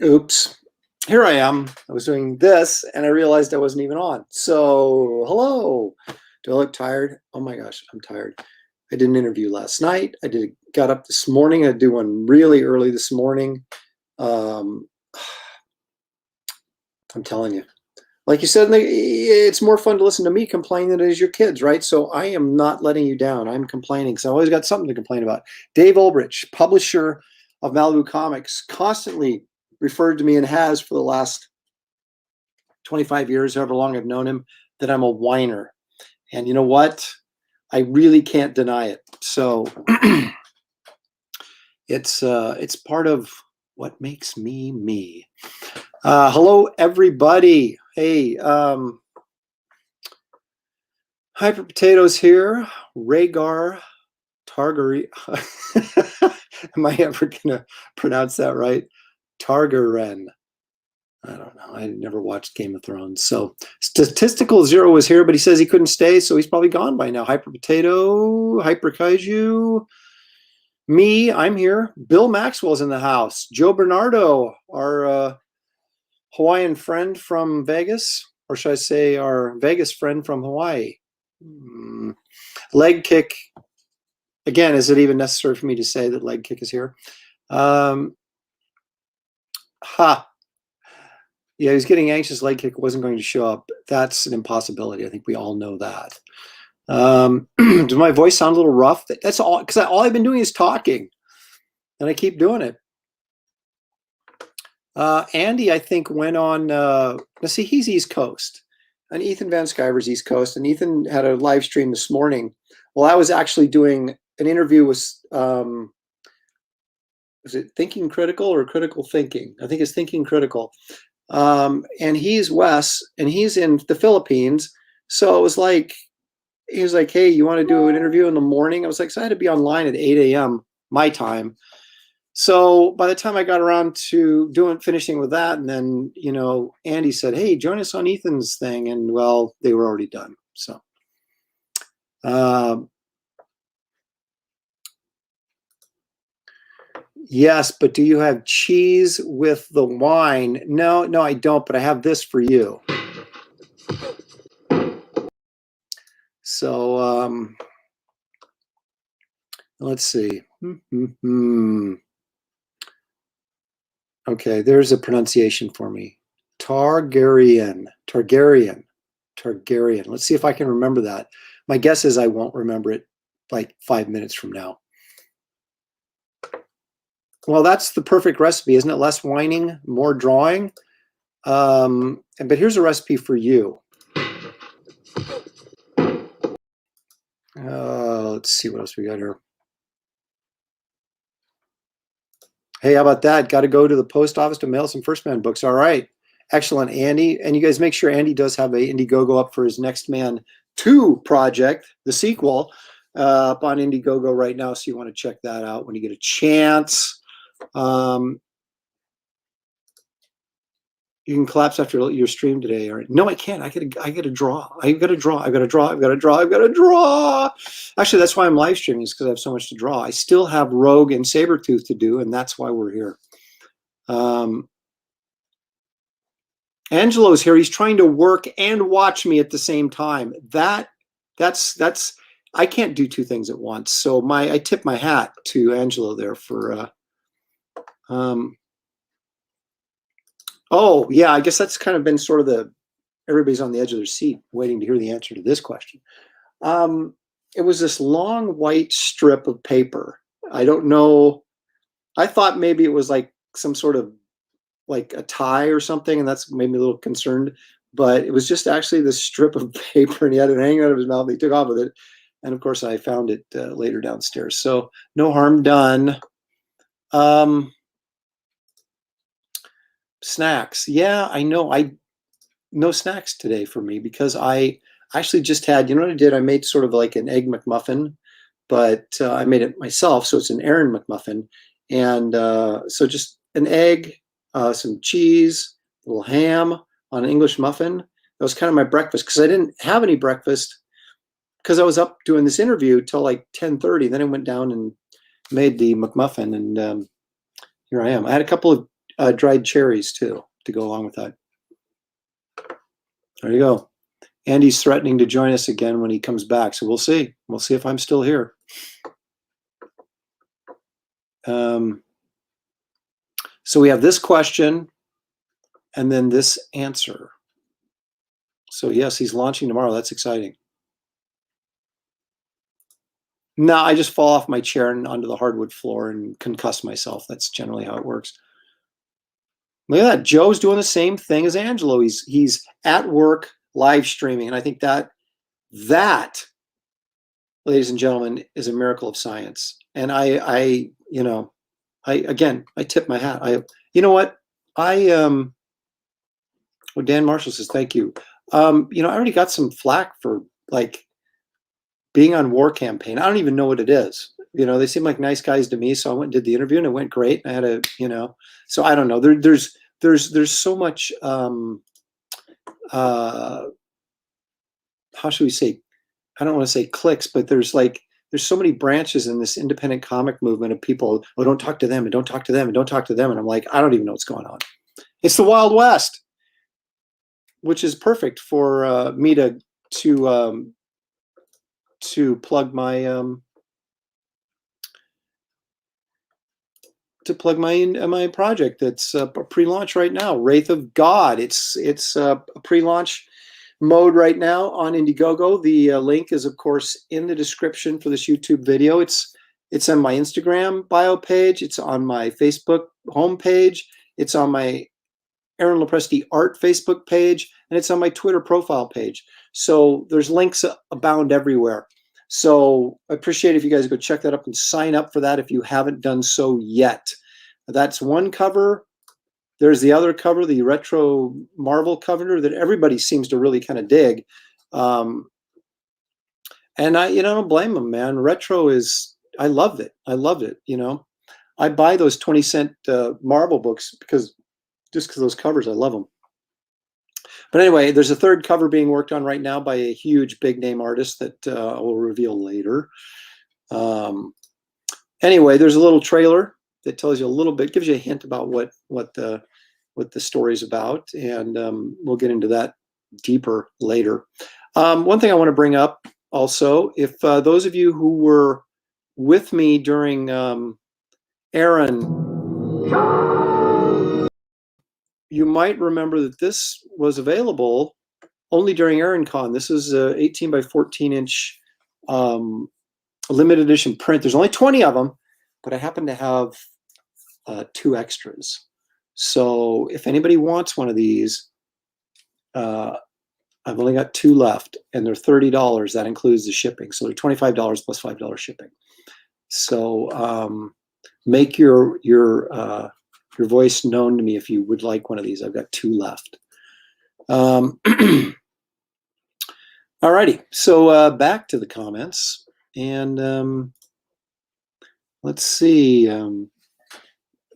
Oops. Here I am. I was doing this and I realized I wasn't even on. So, hello. Do I look tired? Oh my gosh, I'm tired. I did an interview last night. Got up this morning. I do one really early this morning. Um, I'm telling you, like you said, it's more fun to listen to me complain than it is your kids, right? So I am not letting you down. I'm complaining because I always got something to complain about. Dave Ulbrich, publisher of Malibu Comics, constantly referred to me and has for the last 25 years, however long I've known him, that I'm a whiner. And you know what? I really can't deny it. So it's part of what makes me me. Hello, everybody. Hey, Hyper Potatoes here. Rhaegar Targaryen. Am I ever going to pronounce that right? Targaryen. I don't know. I never watched Game of Thrones. So Statistical Zero was here, but he says he couldn't stay, so he's probably gone by now. Hyper Potato, Hyper Kaiju, me, I'm here. Bill Maxwell's in the house. Joe Bernardo, our Hawaiian friend from Vegas, or should I say our Vegas friend from Hawaii. Leg Kick. Again, is it even necessary for me to say that Leg Kick is here? Yeah, he was getting anxious. Leg Kick wasn't going to show up. That's an impossibility. I think we all know that. Does my voice sound a little rough? That's all, because all I've been doing is talking, and I keep doing it. Andy, I think, went on. Let's see, he's East Coast, and Ethan Van Sciver's East Coast, and Ethan had a live stream this morning. Well, I was actually doing an interview with. Was it Thinking Critical or Critical Thinking? I think it's Thinking Critical. And he's Wes, and he's in the Philippines. So it was like, he was like, hey, you want to do an interview in the morning? I was like, so I had to be online at 8 a.m. my time. So by the time I got around to finishing with that, and then, Andy said, hey, join us on Ethan's thing. And well, they were already done. So, yes, but do you have cheese with the wine? No, I don't, but I have this for you. So, let's see. Okay, there's a pronunciation for me. Targaryen. Let's see if I can remember that. My guess is I won't remember it like 5 minutes from now. Well, that's the perfect recipe, isn't it? Less whining, more drawing. But here's a recipe for you. Let's see what else we got here. Hey, how about that? Got to go to the post office to mail some First Man books. All right. Excellent, Andy. And you guys make sure Andy does have a Indiegogo up for his Next Man 2 project, the sequel, up on Indiegogo right now. So you want to check that out when you get a chance. You can collapse after your stream today. Or no, I can't. I gotta draw. I've got to draw. Actually, that's why I'm live streaming, is because I have so much to draw. I still have Rogue and Sabretooth to do, and that's why we're here. Angelo's here. He's trying to work and watch me at the same time. That's I can't do two things at once. So I tip my hat to Angelo there for oh, yeah, I guess that's kind of been sort of everybody's on the edge of their seat waiting to hear the answer to this question. It was this long white strip of paper. I don't know. I thought maybe it was like some sort of like a tie or something, and that's made me a little concerned. But it was just actually this strip of paper, and he had it hanging out of his mouth. And he took off with it. And of course, I found it later downstairs. So no harm done. Snacks. Yeah, I know. No snacks today for me, because I actually just had, you know what I did? I made sort of like an egg McMuffin, but I made it myself. So it's an Aaron McMuffin. And so just an egg, some cheese, a little ham on an English muffin. That was kind of my breakfast, because I didn't have any breakfast because I was up doing this interview till like 10:30. Then I went down and made the McMuffin, and here I am. I had a couple of dried cherries too to go along with that. There you go. Andy's threatening to join us again when he comes back, so we'll see. We'll see if I'm still here. So we have this question and then this answer. So yes, he's launching tomorrow. That's exciting. No, I just fall off my chair and onto the hardwood floor and concuss myself. That's generally how it works. Look at that. Joe's doing the same thing as Angelo. He's at work live streaming. And I think that, ladies and gentlemen, is a miracle of science. And I tip my hat. You know what? Dan Marshall says, thank you. I already got some flack for like being on War Campaign. I don't even know what it is. They seem like nice guys to me. So I went and did the interview and it went great. I had so I don't know. There's so much, how should we say? I don't want to say clicks, but there's so many branches in this independent comic movement of people. Oh, don't talk to them and don't talk to them and don't talk to them. And I'm like, I don't even know what's going on. It's the Wild West, which is perfect for me to plug my my project that's a pre-launch right now, Wraith of God. It's a pre-launch mode right now on Indiegogo. The link is of course in the description for this YouTube video. It's on my Instagram bio page. It's on my Facebook homepage. It's on my Aaron Lopresti art Facebook page, and it's on my Twitter profile page. So there's links abound everywhere. So I appreciate if you guys go check that up and sign up for that if you haven't done so yet. That's one cover. There's the other cover, the retro Marvel cover that everybody seems to really kind of dig. And I don't blame them, man. Retro I loved it. I loved it. I buy those 20-cent Marvel books because those covers, I love them. But anyway, there's a third cover being worked on right now by a huge big name artist that I will reveal later. Anyway, there's a little trailer that tells you a little bit, gives you a hint about what the story's about, and we'll get into that deeper later. One thing I want to bring up also, if those of you who were with me during Aaron, you might remember that this was available only during AaronCon. This is a 18 by 14 inch limited edition print. There's only 20 of them, but I happen to have 2 extras. So if anybody wants one of these, I've only got 2 left, and they're $30. That includes the shipping. So they're $25 plus $5 shipping. So make your voice known to me if you would like one of these. I've got 2 left. Alrighty, so back to the comments, and let's see. Having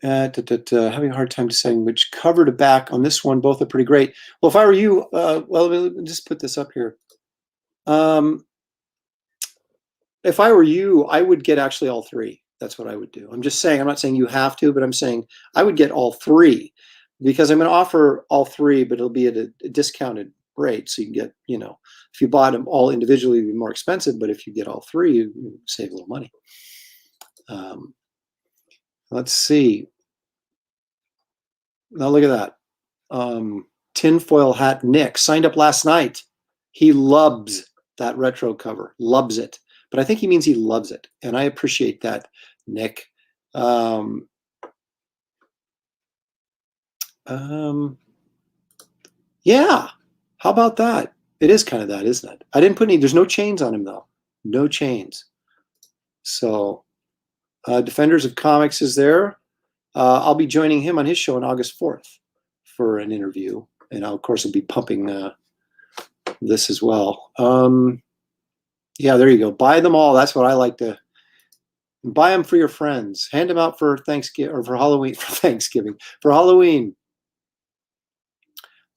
a hard time deciding which cover to back on this one. Both are pretty great. Well, if I were you, well, let me just put this up here. If I were you, I would get actually all 3. That's what I would do. I'm just saying, I'm not saying you have to, but I'm saying I would get all 3 because I'm going to offer all 3, but it'll be at a discounted rate. So you can get, if you bought them all individually, it'd be more expensive, but if you get all 3, you save a little money. Let's see. Now look at that. Tinfoil Hat Nick signed up last night. He loves that retro cover, loves it. But I think he means he loves it, and I appreciate that, Nick. Yeah, how about that? It is kind of that, isn't it? I didn't put any, there's no chains on him though. No chains. So Defenders of Comics is there. I'll be joining him on his show on August 4th for an interview. And I'll, of course, will be pumping this as well. Yeah, there you go. Buy them all. That's what I like to buy them for your friends. Hand them out for Thanksgiving or for Halloween. For Thanksgiving. For Halloween.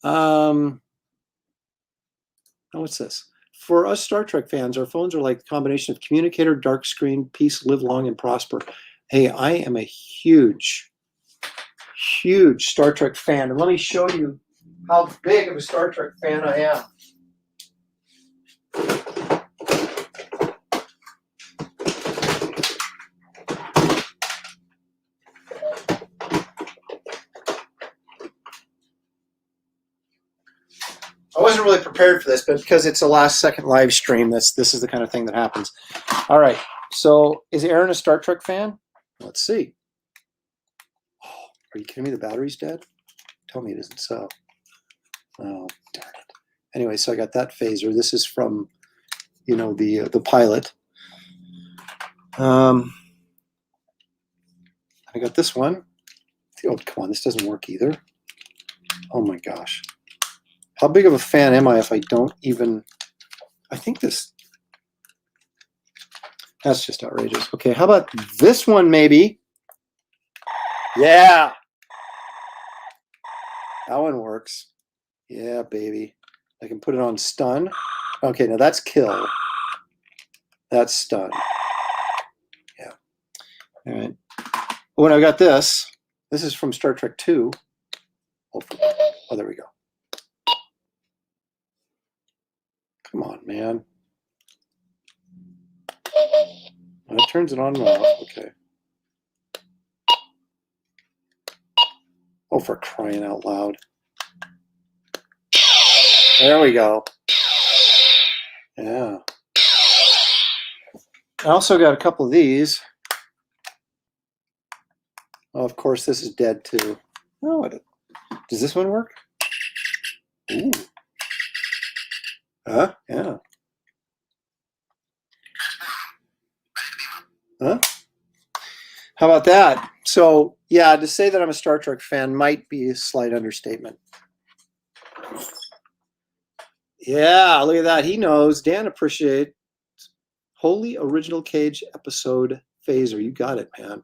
Oh, what's this? For us Star Trek fans, our phones are like a combination of communicator, dark screen, peace, live long and prosper. Hey, I am a huge huge Star Trek fan. And let me show you how big of a Star Trek fan I am. I wasn't really prepared for this, but because it's a last second live stream, this is the kind of thing that happens. All right. So is Aaron a Star Trek fan? Let's see. Oh, are you kidding me? The battery's dead? Tell me it isn't so. Oh, darn it. Anyway, so I got that phaser. This is from, the pilot. I got this one. Oh, come on. This doesn't work either. Oh, my gosh. How big of a fan am I if I don't even... I think this... That's just outrageous. Okay, how about this one, maybe? Yeah. That one works. Yeah, baby. I can put it on stun. Okay, now that's kill. That's stun. Yeah. All right. When I got this is from Star Trek 2. Hopefully. Oh, there we go. Come on, man. Oh, it turns it on and off. Okay. Oh, for crying out loud. There we go. Yeah. I also got a couple of these. Oh, of course, this is dead too. Oh, does this one work? Ooh. Huh? Yeah. Huh? How about that? So, yeah, to say that I'm a Star Trek fan might be a slight understatement. Yeah, look at that. He knows. Dan appreciates. Holy Original Cage episode phaser. You got it, man.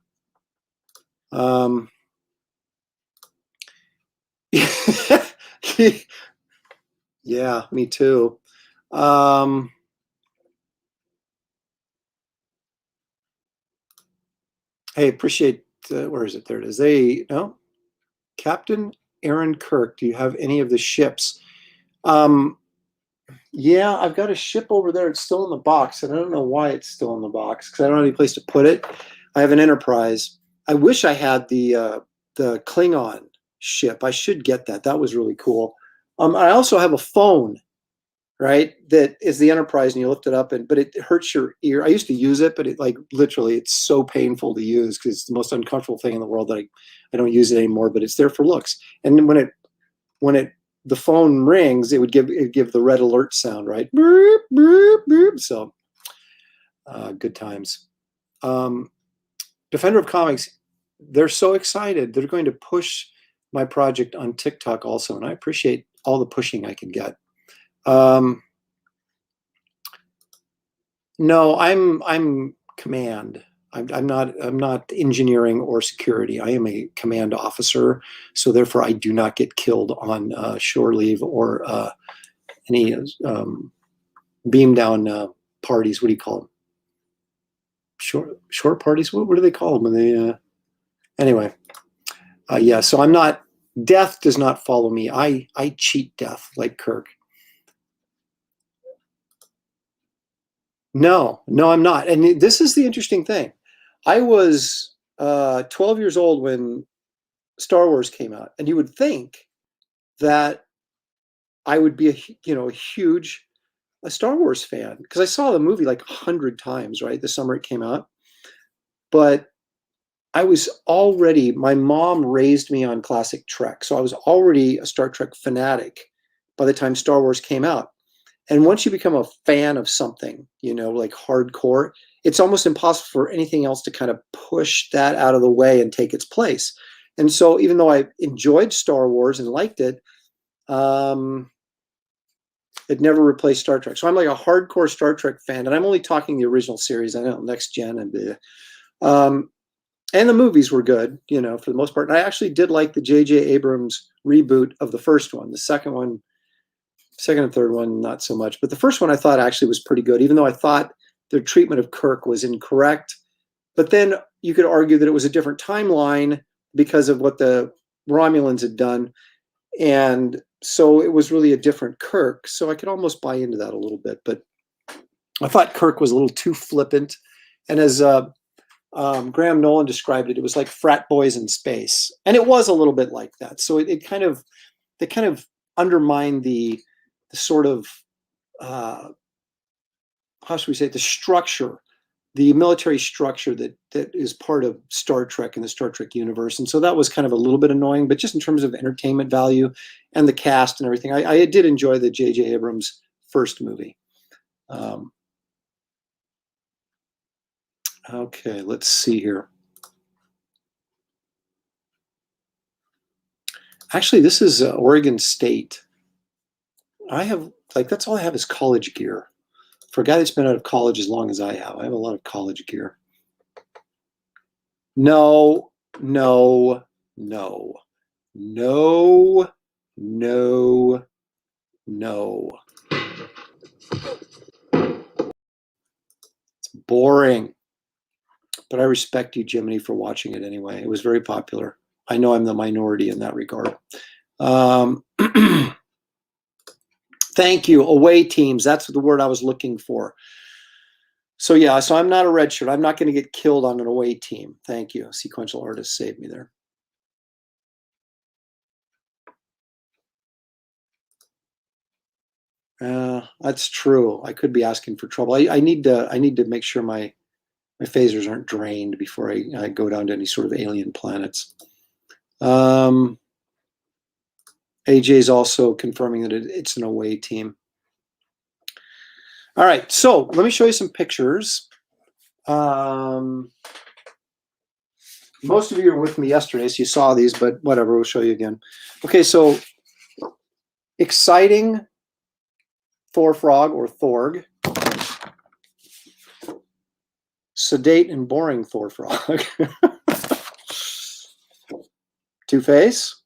Yeah, me too. Hey, appreciate, where is it? There it is. No? Captain Aaron Kirk, do you have any of the ships? Yeah, I've got a ship over there. It's still in the box, and I don't know why it's still in the box, because I don't have any place to put it. I have an Enterprise. I wish I had the Klingon ship. I should get that. That was really cool. I also have a phone, right? That is the Enterprise, and you lift it up, but it hurts your ear. I used to use it, but it literally, it's so painful to use because it's the most uncomfortable thing in the world that I don't use it anymore. But it's there for looks. And when the phone rings, it would give the red alert sound, right? Boop, boop, boop. So good times. Defender of Comics, they're so excited. They're going to push my project on TikTok also, and I appreciate all the pushing I can get. No, I'm command. I'm not engineering or security. I am a command officer, so therefore I do not get killed on shore leave or any beam down parties. What do you call them? Short parties. What do they call them when they? Anyway, yeah. So I'm not. Death does not follow me. I cheat death like Kirk. No, I'm not. And this is the interesting thing. I was 12 years old when Star Wars came out, and you would think that I would be a huge Star Wars fan because I saw the movie like 100 times, right? The summer it came out. But I was already, my mom raised me on classic Trek, so I was already a Star Trek fanatic by the time Star Wars came out. And once you become a fan of something, like hardcore, it's almost impossible for anything else to kind of push that out of the way and take its place. And so even though I enjoyed Star Wars and liked it, it never replaced Star Trek. So I'm like a hardcore Star Trek fan, and I'm only talking the original series. I know Next Gen and the movies were good, for the most part. And I actually did like the J.J. Abrams reboot of the first one. The second and third one, not so much. But the first one I thought actually was pretty good, even though I thought their treatment of Kirk was incorrect. But then you could argue that it was a different timeline because of what the Romulans had done. And so it was really a different Kirk. So I could almost buy into that a little bit. But I thought Kirk was a little too flippant. And as Graham Nolan described it, it was like frat boys in space. And it was a little bit like that. So it kind of undermined the sort of, how should we say it, the structure, the military structure that is part of Star Trek and the Star Trek universe. And so that was kind of a little bit annoying, but just in terms of entertainment value and the cast and everything, I did enjoy the J.J. Abrams first movie. Okay, let's see here. Actually, this is Oregon State. I have, like, that's all I have is college gear. For a guy that's been out of college as long as I have a lot of college gear. No, no, no, no, no, no. It's boring. But I respect you, Jiminy, for watching it anyway. It was very popular. I know I'm the minority in that regard. Thank you. Away teams. That's the word I was looking for. So yeah, so I'm not a red shirt. I'm not going to get killed on an away team. Thank you. Sequential artist saved me there. That's true. I could be asking for trouble. I need to make sure my phasers aren't drained before I go down to any sort of alien planets. AJ's also confirming that it's an away team. All right, so let me show you some pictures. Most of you were with me yesterday, so you saw these, but whatever, we'll show you again. Okay, so exciting Thor frog or Thorg. Sedate and boring Thor frog. Two-Face.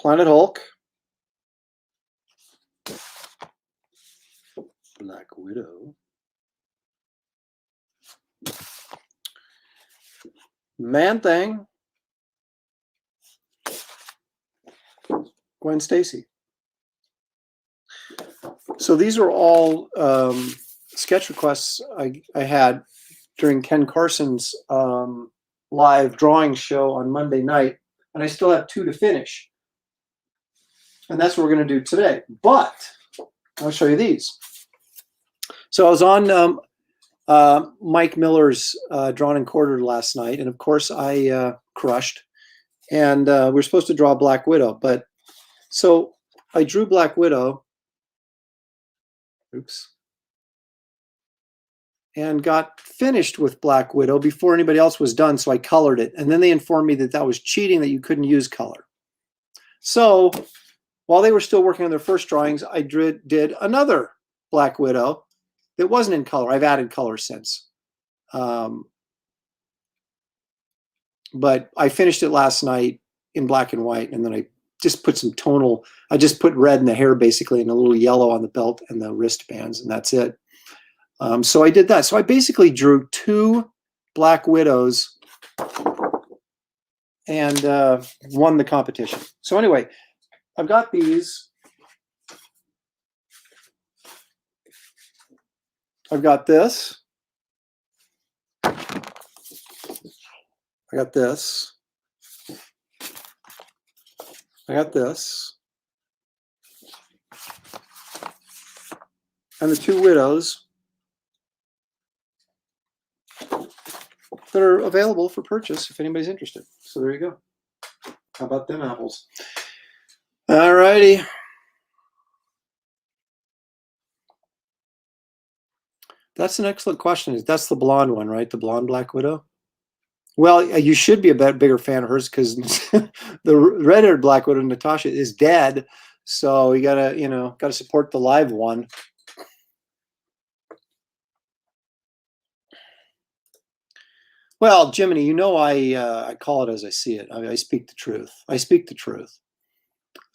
Planet Hulk. Black Widow. Man-Thing. Gwen Stacy. So these are all sketch requests I had during Ken Carson's live drawing show on Monday night, and I still have 2 to finish. And that's what we're going to do today. But I'll show you these. So I was on Mike Miller's Drawn and Quartered last night, and of course I crushed. And we're supposed to draw Black Widow, but so I drew Black Widow. Oops. And got finished with Black Widow before anybody else was done, so I colored it. And then they informed me that that was cheating, that you couldn't use color. So while they were still working on their first drawings, I did another Black Widow that wasn't in color. I've added color since. But I finished it last night in black and white, and then I just put some tonal, I just put red in the hair basically and a little yellow on the belt and the wristbands, and that's it. So I did that. So I basically drew 2 Black Widows and won the competition. So anyway, I've got these. I've got this. I got this. I got this. And the 2 widows that are available for purchase if anybody's interested. So there you go. How about them apples? All righty. That's an excellent question. That's the blonde one, right? The blonde Black Widow? Well, you should be a bigger fan of hers because the red-haired Black Widow, Natasha, is dead. So you gotta support the live one. Well, Jiminy, I call it as I see it. I speak the truth. I speak the truth.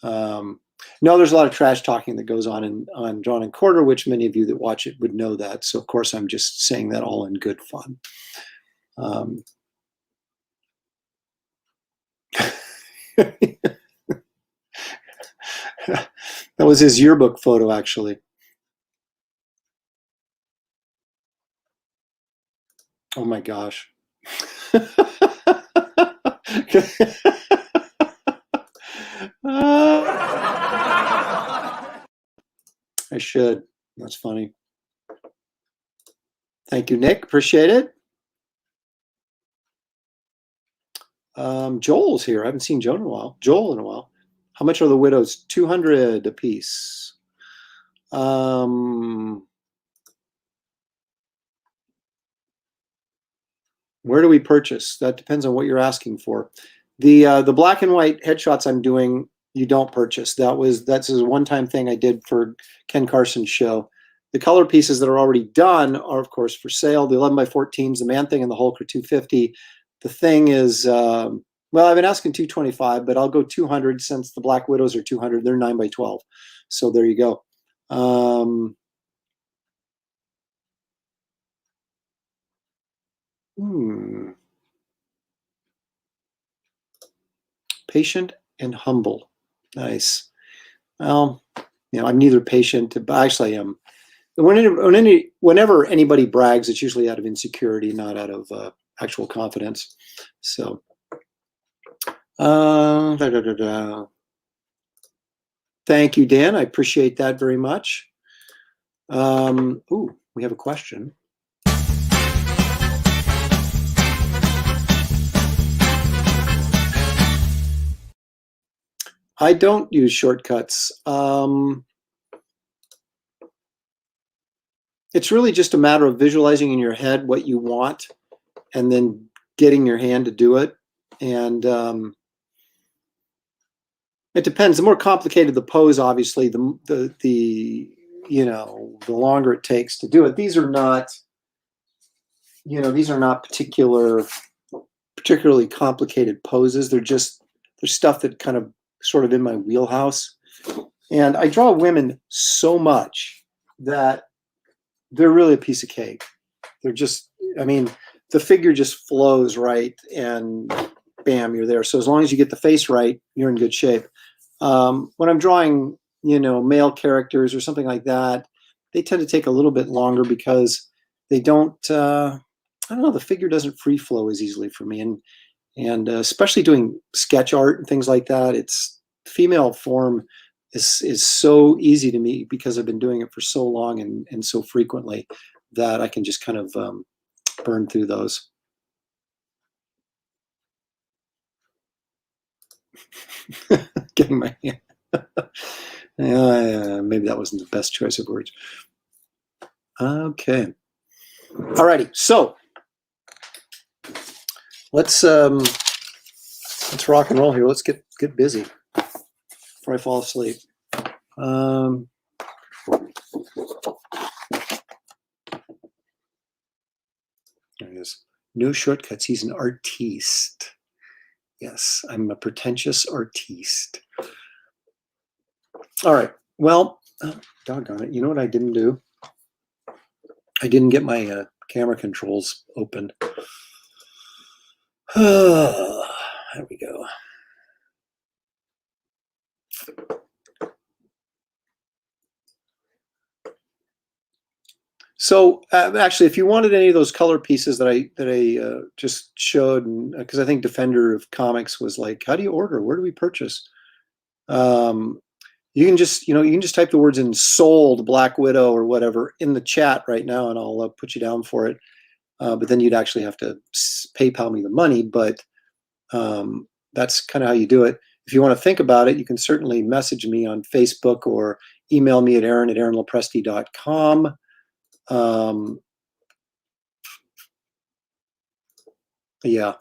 No, there's a lot of trash talking that goes on Drawn and Quarter, which many of you that watch it would know that. So of course I'm just saying that all in good fun. That was his yearbook photo, actually. Oh my gosh. I should. That's funny. Thank you, Nick. Appreciate it. Joel's here. I haven't seen Joel in a while. How much are the widows? 200 a piece. Where do we purchase? That depends on what you're asking for. The black and white headshots I'm doing, you don't purchase. That's a one-time thing I did for Ken Carson's show. The color pieces that are already done are, of course, for sale. The 11 by 14s, the Man Thing and the Hulk are 250. The Thing is, well, I've been asking 225, but I'll go 200 since the Black Widows are 200. They're 9 by 12. So there you go. Patient and humble. Nice. Well, I'm neither patient, but actually I am. Whenever anybody brags, it's usually out of insecurity, not out of actual confidence. So, thank you, Dan. I appreciate that very much. Ooh, we have a question. I don't use shortcuts. It's really just a matter of visualizing in your head what you want and then getting your hand to do it. And it depends. The more complicated the pose, obviously, the longer it takes to do it. These are not particularly complicated poses. They're stuff that kind of sort of in my wheelhouse. And I draw women so much that they're really a piece of cake. They're just, the figure just flows right and bam, you're there. So as long as you get the face right, you're in good shape. When I'm drawing, male characters or something like that, they tend to take a little bit longer because they don't, I don't know, the figure doesn't free flow as easily for me. And especially doing sketch art and things like that, it's female form is so easy to me because I've been doing it for so long and so frequently that I can just kind of burn through those. Getting my hand. Maybe that wasn't the best choice of words. Okay. Alrighty. So let's rock and roll here. Let's get busy before I fall asleep. There it is. No shortcuts. He's an artiste. Yes, I'm a pretentious artiste. All right. Well, doggone it. You know what I didn't do? I didn't get my camera controls open. There we go. So actually, if you wanted any of those color pieces that I just showed, because I think Defender of Comics was like, how do you order? Where do we purchase? You can just type the words in "sold Black Widow" or whatever in the chat right now, and I'll put you down for it. But then you'd actually have to PayPal me the money. But that's kind of how you do it. If you want to think about it, you can certainly message me on Facebook or email me at aaron@aaronlopresti.com. Yeah,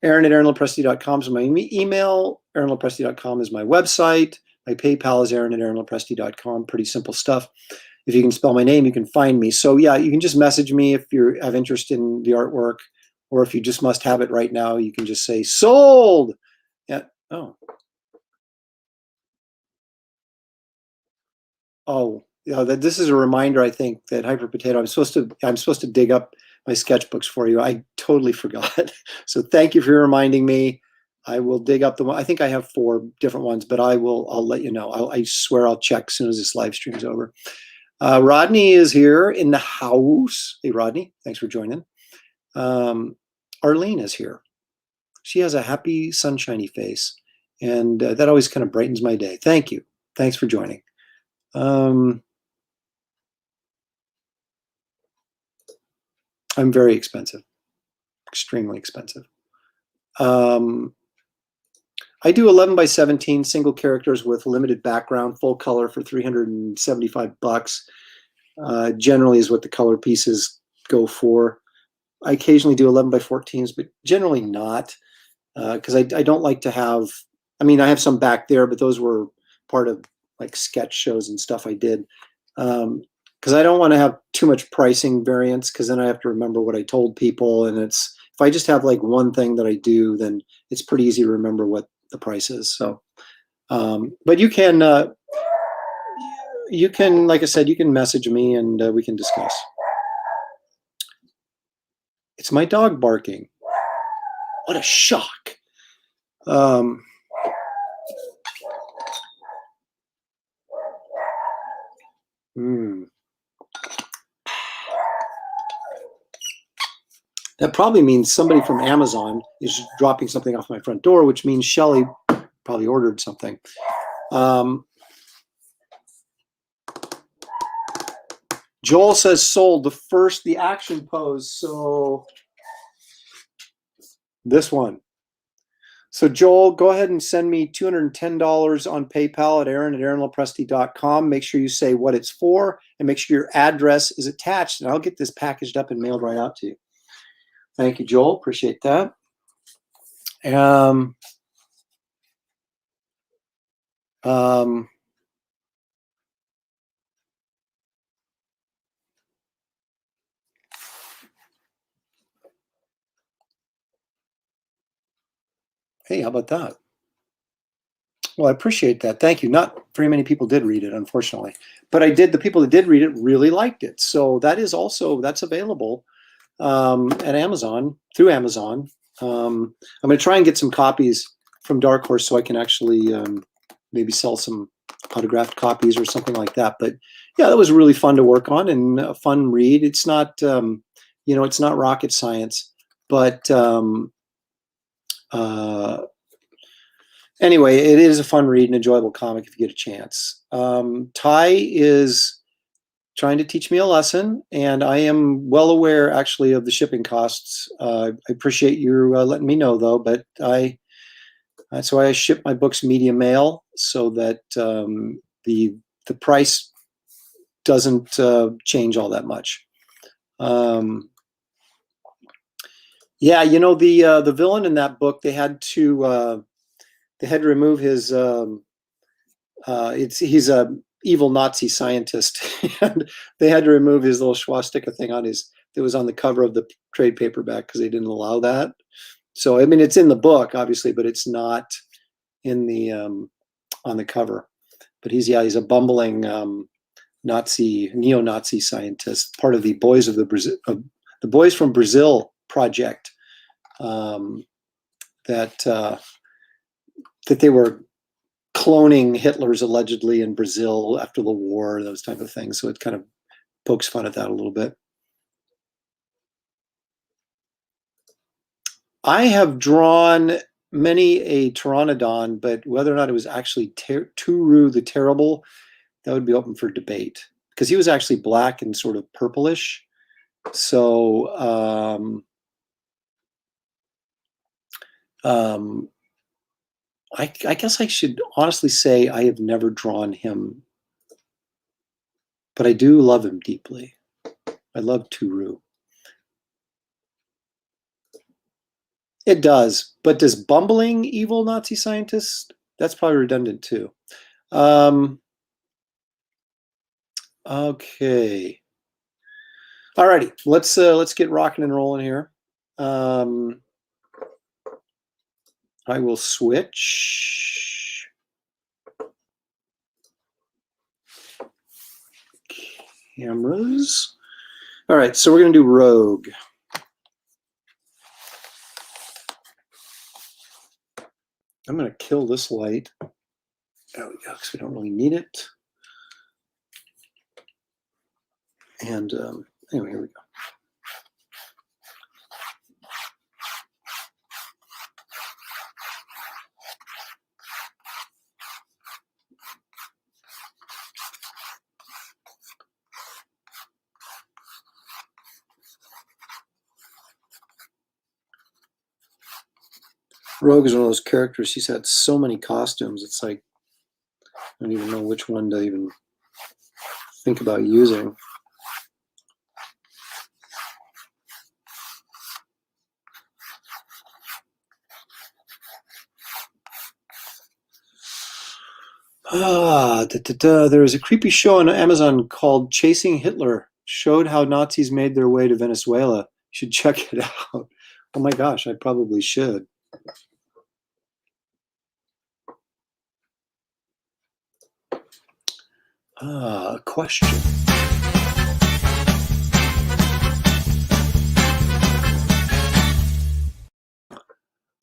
aaron@aaronlopresti.com is my email. aaronlopresti.com is my website. My PayPal is aaron@aaronlopresti.com. Pretty simple stuff. If you can spell my name, you can find me. So yeah, you can just message me if you have interest in the artwork, or if you just must have it right now, you can just say sold. Yeah. Oh, yeah. This is a reminder. I think that Hyper Potato. I'm supposed to dig up my sketchbooks for you. I totally forgot. So thank you for reminding me. I will dig up the one. I think I have 4 different ones, but I'll let you know. I swear I'll check as soon as this live stream's over. Rodney is here in the house. Hey, Rodney, thanks for joining. Arlene is here. She has a happy, sunshiny face, and that always kind of brightens my day. Thank you. Thanks for joining. I'm very expensive, extremely expensive. I do 11 by 17 single characters with limited background, full color for $375. Generally is what the color pieces go for. I occasionally do 11 by 14s, but generally not, because I don't like to have, I mean, I have some back there, but those were part of like sketch shows and stuff I did. Because I don't want to have too much pricing variance, because then I have to remember what I told people. And if I just have like one thing that I do, then it's pretty easy to remember what the price is. So, but you can, like I said, you can message me and we can discuss. It's my dog barking. What a shock. That probably means somebody from Amazon is dropping something off my front door, which means Shelly probably ordered something. Joel says sold the action pose. So this one. So Joel, go ahead and send me $210 on PayPal at aaron@aaronlopresti.com. Make sure you say what it's for and make sure your address is attached, and I'll get this packaged up and mailed right out to you. Thank you, Joel. Appreciate that. Hey, how about that? Well, I appreciate that. Thank you. Not very many people did read it, unfortunately, but the people that did read it really liked it. So that's available at Amazon, through Amazon. I'm going to try and get some copies from Dark Horse so I can actually maybe sell some autographed copies or something like that. But yeah, that was really fun to work on and a fun read. It's not, it's not rocket science, but anyway, it is a fun read and enjoyable comic if you get a chance. Ty is trying to teach me a lesson, and I am well aware, actually, of the shipping costs. I appreciate you letting me know, though. But that's why I ship my books media mail, so that the price doesn't change all that much. Yeah, the villain in that book, they had to remove his. He's a evil Nazi scientist, and they had to remove his little swastika thing that was on the cover of the trade paperback because they didn't allow that. So I mean, it's in the book, obviously, but it's not in the on the cover. But he's a bumbling neo-Nazi scientist, part of the Boys from Brazil project that they were cloning Hitler's allegedly in Brazil after the war, those type of things. So it kind of pokes fun at that a little bit. I have drawn many a Pteranodon, but whether or not it was actually Turu the Terrible, that would be open for debate, because he was actually black and sort of purplish. So I guess I should honestly say I have never drawn him, but I do love him deeply. I love Turu. It does, but does bumbling evil Nazi scientist? That's probably redundant too. Okay. Alrighty, let's get rocking and rolling here. I will switch cameras. All right, so we're going to do Rogue. I'm going to kill this light. There we go, because we don't really need it. And anyway, here we go. Rogue is one of those characters. He's had so many costumes. It's like, I don't even know which one to even think about using. There was a creepy show on Amazon called Chasing Hitler. Showed how Nazis made their way to Venezuela. You should check it out. Oh my gosh, I probably should. Question.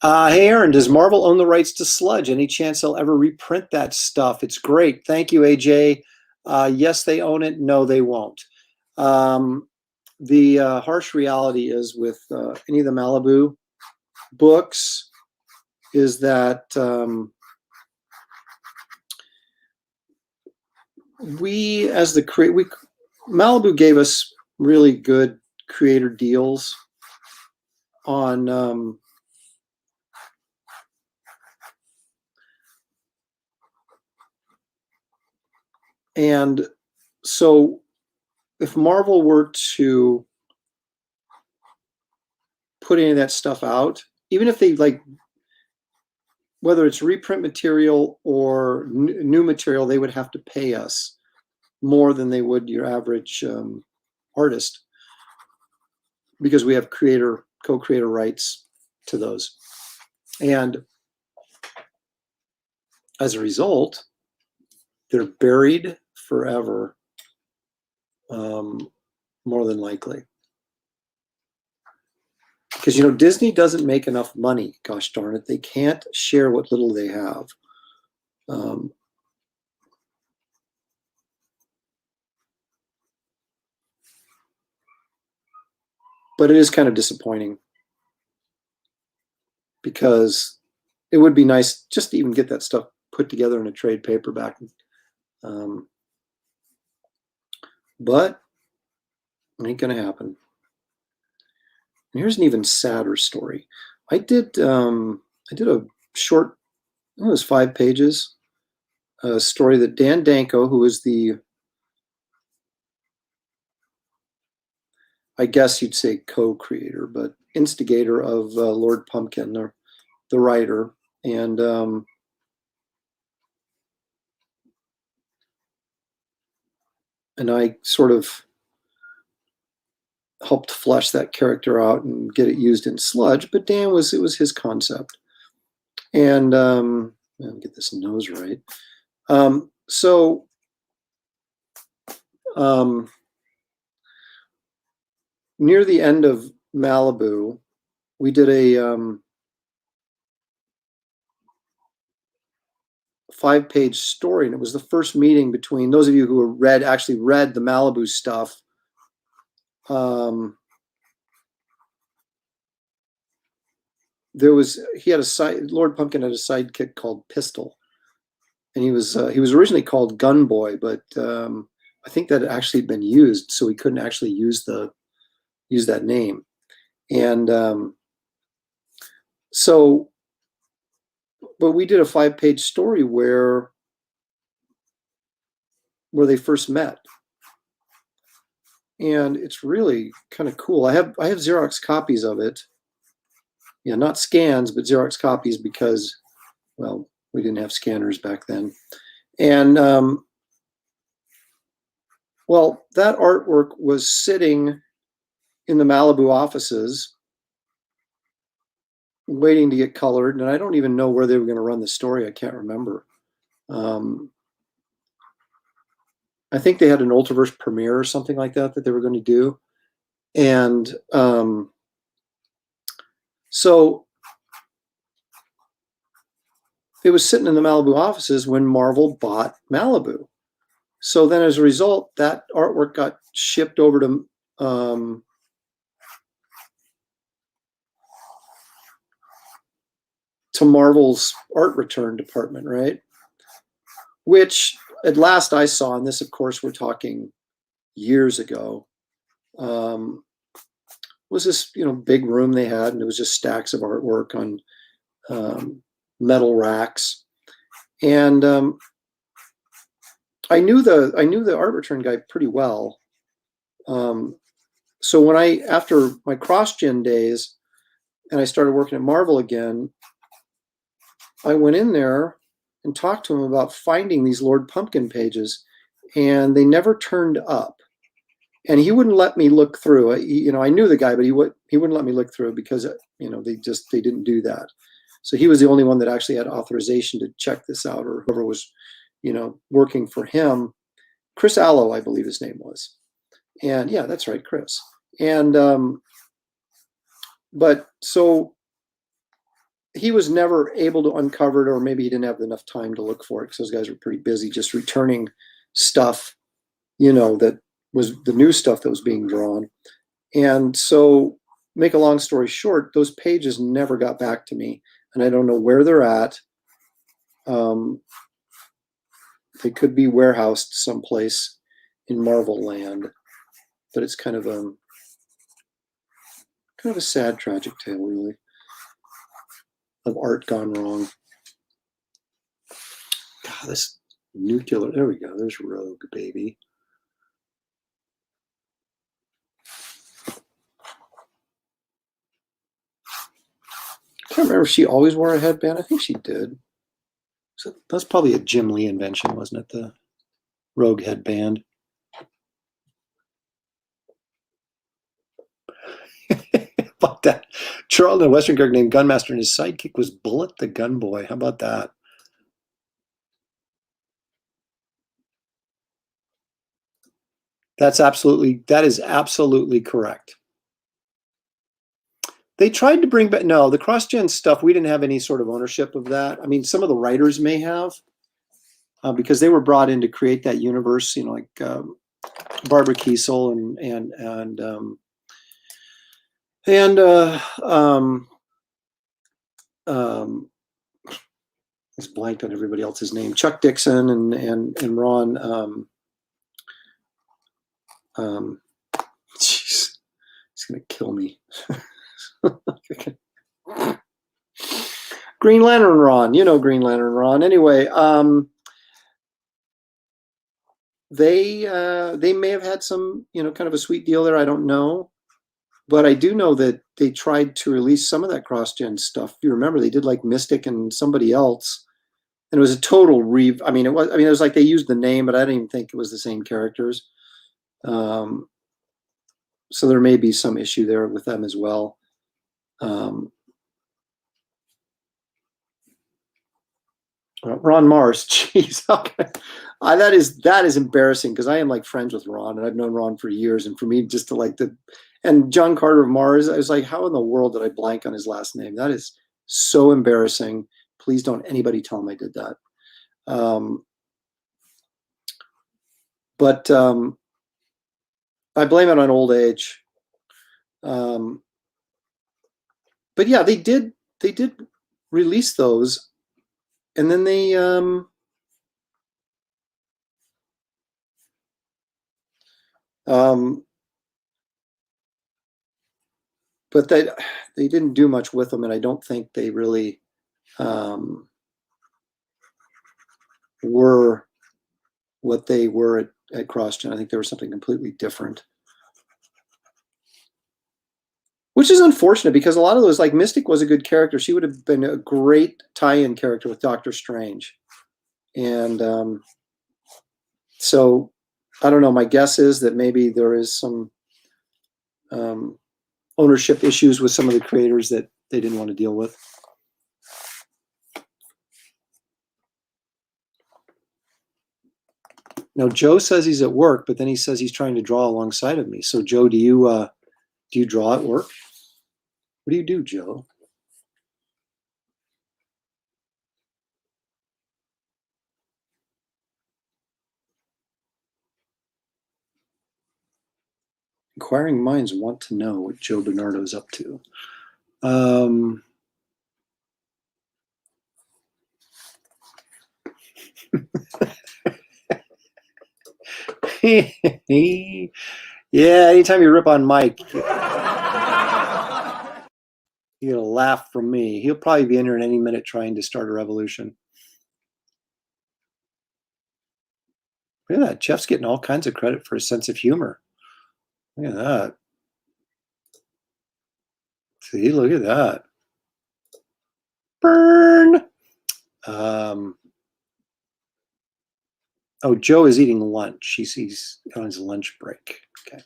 Hey, Aaron, does Marvel own the rights to Sludge? Any chance they'll ever reprint that stuff? It's great. Thank you, AJ. Yes, they own it. No, they won't. The harsh reality is with any of the Malibu books is that we, as the Malibu gave us really good creator deals on and so if Marvel were to put any of that stuff out, even if they like, whether it's reprint material or new material, they would have to pay us more than they would your average artist, because we have co-creator rights to those. And as a result, they're buried forever, more than likely. Because, you know, Disney doesn't make enough money, gosh darn it. They can't share what little they have. But it is kind of disappointing, because it would be nice just to even get that stuff put together in a trade paperback. But it ain't gonna happen. And here's an even sadder story. I did a short, it was 5 pages, a story that Dan Danko, who is the, I guess you'd say co-creator, but instigator of Lord Pumpkin, or the writer, and I sort of helped flesh that character out and get it used in Sludge. But it was his concept, and I'll get this nose right. Near the end of Malibu, we did a 5-page story, and it was the first meeting between those of you who actually read the Malibu stuff. Lord Pumpkin had a sidekick called Pistol, and he was originally called Gun Boy, but I think that had actually been used, so he couldn't actually use that name. And but we did a 5-page story where they first met, and it's really kind of cool. I have Xerox copies of it. Yeah, not scans, but Xerox copies, because, well, we didn't have scanners back then. And well, that artwork was sitting in the Malibu offices waiting to get colored, and I don't even know where they were going to run the story. I can't remember. I think they had an Ultraverse premiere or something like that they were going to do. And so it was sitting in the Malibu offices when Marvel bought Malibu. So then as a result, that artwork got shipped over to Marvel's art return department, right? Which at last I saw, and this, of course, we're talking years ago, was this big room they had, and it was just stacks of artwork on metal racks, and I knew the art return guy pretty well. So when after my CrossGen days, and I started working at Marvel again, I went in there and talked to him about finding these Lord Pumpkin pages, and they never turned up. And he wouldn't let me look through. I knew the guy, but he wouldn't let me look through because they didn't do that. So he was the only one that actually had authorization to check this out, or whoever was working for him. Chris Allo, I believe his name was. And yeah, that's right, Chris. And but so he was never able to uncover it, or maybe he didn't have enough time to look for it because those guys were pretty busy just returning stuff, that was the new stuff that was being drawn. And so, make a long story short, those pages never got back to me, and I don't know where they're at. They could be warehoused someplace in Marvel land, but it's kind of a sad, tragic tale, really, of art gone wrong. God, this nuclear. There we go. There's Rogue, baby. I can't remember if she always wore a headband. I think she did. So that's probably a Jim Lee invention, wasn't it? The Rogue headband. About that. Charlton Western character named Gunmaster, and his sidekick was Bullet the Gun Boy. How about that? That is absolutely correct. They tried to bring back, no, the CrossGen stuff, we didn't have any sort of ownership of that. I mean, some of the writers may have, because they were brought in to create that universe, like Barbara Kiesel it's blanked on everybody else's name. Chuck Dixon and Ron. Jeez, he's gonna kill me. Green Lantern Ron, Green Lantern Ron. Anyway, they may have had some, kind of a sweet deal there. I don't know, but I do know that they tried to release some of that CrossGen stuff. If you remember, they did like Mystic and somebody else, and it was a total it was like they used the name, but I didn't even think it was the same characters. So there may be some issue there with them as well. Ron Mars, jeez, okay. That is embarrassing because I am like friends with Ron, and I've known Ron for years, and for me just to and John Carter of Mars, I was like, how in the world did I blank on his last name? That is so embarrassing. Please don't anybody tell him I did that. But I blame it on old age. But yeah, they did release those, and then they but they didn't do much with them, and I don't think they really were what they were at CrossGen. I think they were something completely different, which is unfortunate because a lot of those, like Mystic was a good character. She would have been a great tie-in character with Doctor Strange. And so I don't know. My guess is that maybe there is some ownership issues with some of the creators that they didn't want to deal with. Now, Joe says he's at work, but then he says he's trying to draw alongside of me. So, Joe, do you draw at work? What do you do, Joe? Inquiring minds want to know what Joe Bernardo is up to. Yeah, anytime you rip on Mike, you get a laugh from me. He'll probably be in here in any minute trying to start a revolution. Look at that. Jeff's getting all kinds of credit for his sense of humor. Look at that. See, look at that. Burn. Oh, Joe is eating lunch. He's on his lunch break. Okay.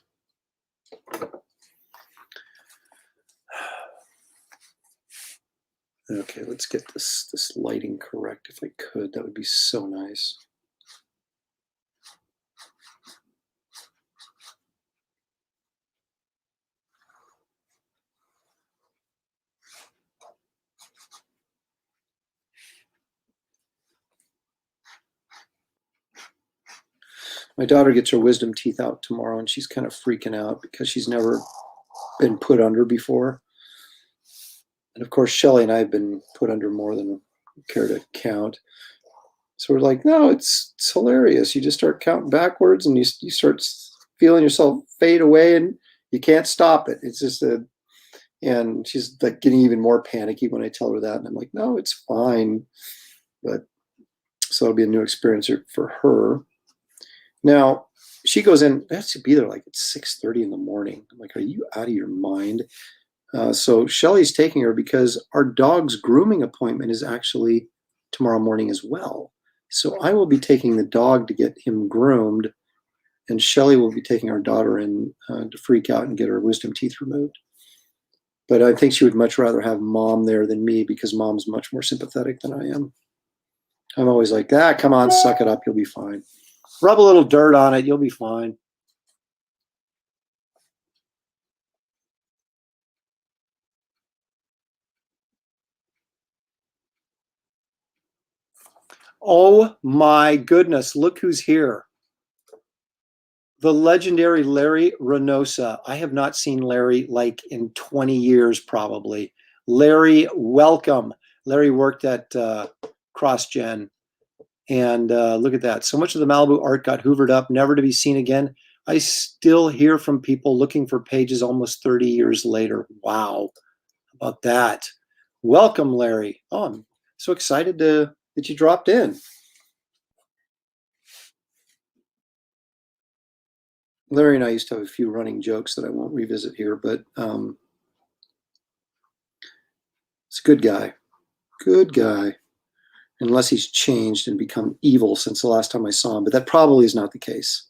Okay, let's get this lighting correct if I could. That would be so nice. My daughter gets her wisdom teeth out tomorrow, and she's kind of freaking out because she's never been put under before. And of course, Shelly and I have been put under more than I care to count. So we're like, no, it's hilarious. You just start counting backwards, and you start feeling yourself fade away, and you can't stop it. It's just and she's like getting even more panicky when I tell her that, and I'm like, no, it's fine. But so it'll be a new experience for her. Now she goes in. That should be there like at 6:30 in the morning. I'm like, are you out of your mind? So Shelly's taking her because our dog's grooming appointment is actually tomorrow morning as well. So I will be taking the dog to get him groomed, and Shelly will be taking our daughter in to freak out and get her wisdom teeth removed. But I think she would much rather have mom there than me because mom's much more sympathetic than I am. I'm always like, come on, suck it up. You'll be fine. Rub a little dirt on it. You'll be fine. Oh my goodness. Look who's here. The legendary Larry Reynosa. I have not seen Larry like in 20 years probably. Larry, welcome. Larry worked at CrossGen. And look at that. So much of the Malibu art got hoovered up, never to be seen again. I still hear from people looking for pages almost 30 years later. Wow. How about that? Welcome, Larry. Oh, I'm so excited that you dropped in. Larry and I used to have a few running jokes that I won't revisit here, but it's a good guy. Good guy. Unless he's changed and become evil since the last time I saw him, but that probably is not the case.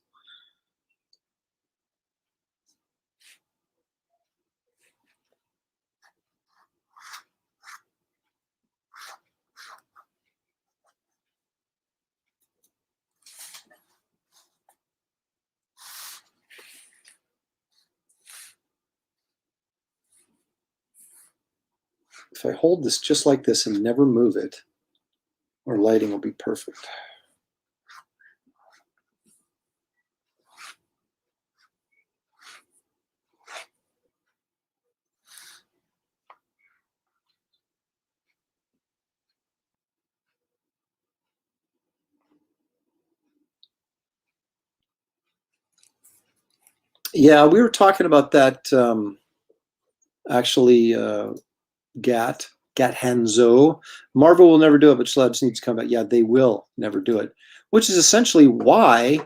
If I hold this just like this and never move it, our lighting will be perfect. Yeah, we were talking about that actually, Gat Hanzo. Marvel will never do it, but Slabs needs to come back. Yeah, they will never do it, which is essentially why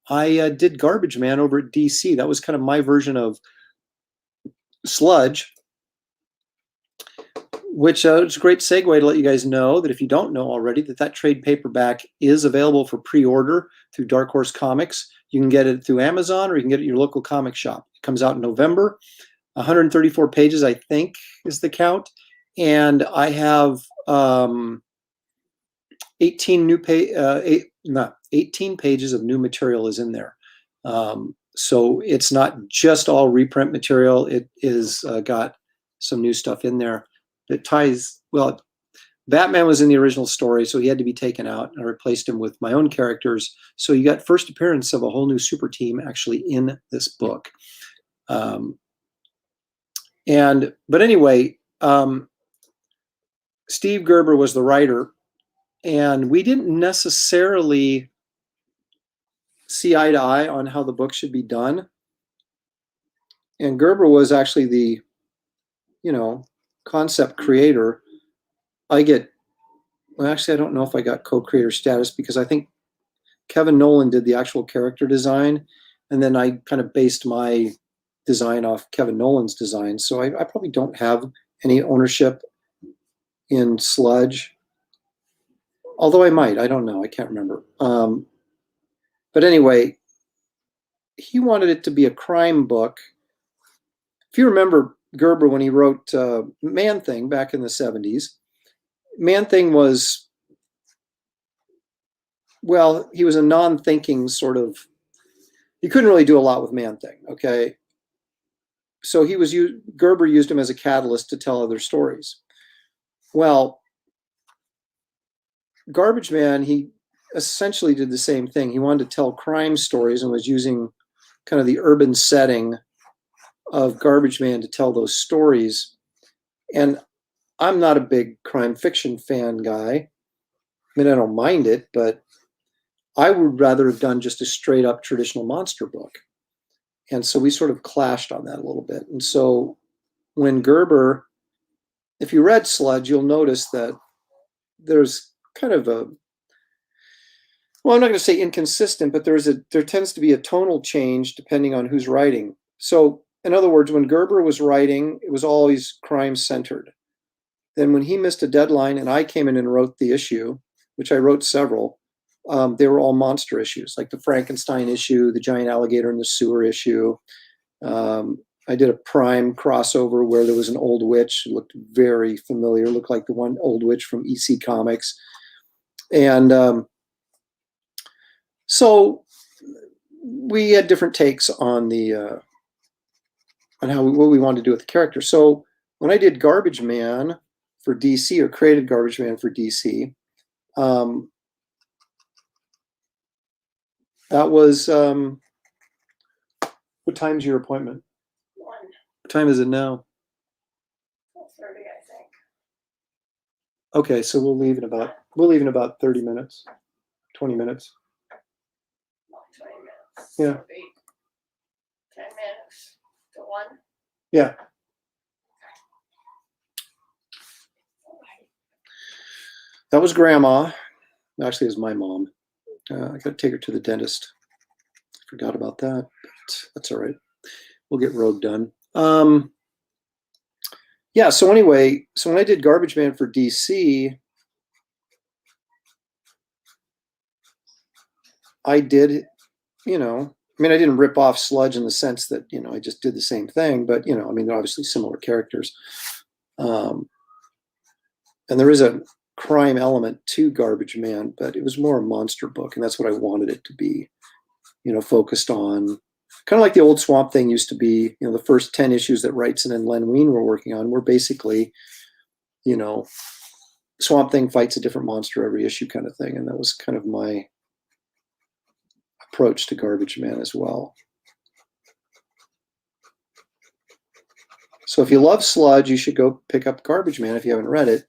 I did Garbage Man over at DC. That was kind of my version of Sludge, which is a great segue to let you guys know that if you don't know already, that trade paperback is available for pre-order through Dark Horse Comics. You can get it through Amazon or you can get it at your local comic shop. It comes out in November. 134 pages, I think, is the count. And I have 18 pages of new material is in there. So it's not just all reprint material. It is got some new stuff in there that ties, well, Batman was in the original story, so he had to be taken out. I replaced him with my own characters. So you got first appearance of a whole new super team actually in this book. But anyway, Steve Gerber was the writer, and we didn't necessarily see eye to eye on how the book should be done. And Gerber was actually the, concept creator. Actually, I don't know if I got co-creator status because I think Kevin Nolan did the actual character design, and then I kind of based my design off Kevin Nolan's design. So I probably don't have any ownership in Sludge, although I might. I don't know. I can't remember. But anyway, he wanted it to be a crime book. If you remember Gerber when he wrote Man-Thing back in the 70s, Man-Thing was, well, he was a non-thinking sort of, he couldn't really do a lot with Man-Thing, okay? So Gerber used him as a catalyst to tell other stories. Well, Garbage Man, he essentially did the same thing. He wanted to tell crime stories and was using kind of the urban setting of Garbage Man to tell those stories. And I'm not a big crime fiction fan guy. I mean, I don't mind it, but I would rather have done just a straight up traditional monster book. And so we sort of clashed on that a little bit. And so when Gerber, if you read Sludge, you'll notice that there's kind of a, well, I'm not going to say inconsistent, but there tends to be a tonal change depending on who's writing. So in other words, when Gerber was writing, it was always crime centered. Then when he missed a deadline and I came in and wrote the issue, which I wrote several, they were all monster issues, like the Frankenstein issue, the giant alligator in the sewer issue. I did a Prime crossover where there was an old witch, looked very familiar, looked like the one old witch from EC Comics. And so we had different takes on the on what we wanted to do with the character. So when I did Garbage Man for DC, or created Garbage Man for DC, that was, what time's your appointment? 1. What time is it now? 12:30, I think. Okay, so we'll leave in about 30 minutes, 20 minutes. About 20 minutes. Yeah. So 10 minutes to 1. Yeah. That was Grandma. Actually, it was my mom. I got to take her to the dentist. Forgot about that, but that's all right. We'll get Rogue done. Yeah, so anyway, so when I did Garbage Man for DC, I did, I mean, I didn't rip off Sludge in the sense that, I just did the same thing, but, I mean, they're obviously similar characters. And there is a crime element to Garbage Man, but it was more a monster book, and that's what I wanted it to be, focused on. Kind of like the old Swamp Thing used to be, the first 10 issues that Wrightson and Len Wein were working on were basically, Swamp Thing fights a different monster every issue kind of thing. And that was kind of my approach to Garbage Man as well. So if you love Sludge, you should go pick up Garbage Man if you haven't read it,